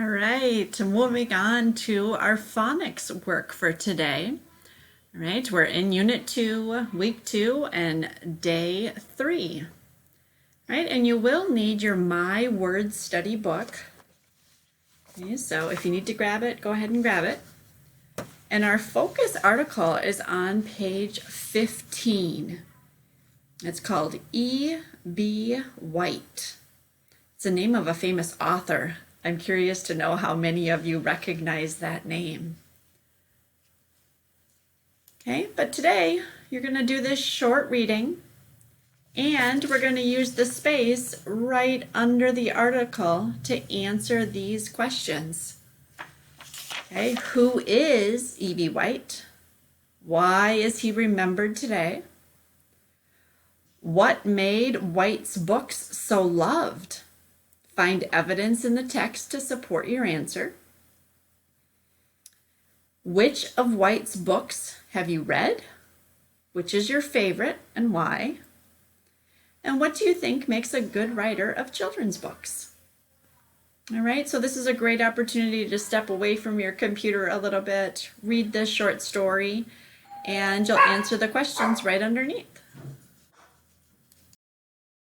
All right, moving on to our phonics work for today. All right, we're in Unit 2, Week 2, and Day 3. All right, and you will need your My Words Study book. Okay, so if you need to grab it, go ahead and grab it. And our focus article is on page 15. It's called E.B. White. It's the name of a famous author. I'm curious to know how many of you recognize that name. Okay, but today you're going to do this short reading, and we're going to use the space right under the article to answer these questions. Okay, who is E.B. White? Why is he remembered today? What made White's books so loved? Find evidence in the text to support your answer. Which of White's books have you read? Which is your favorite and why? And what do you think makes a good writer of children's books? All right, so this is a great opportunity to step away from your computer a little bit, read this short story, and you'll answer the questions right underneath.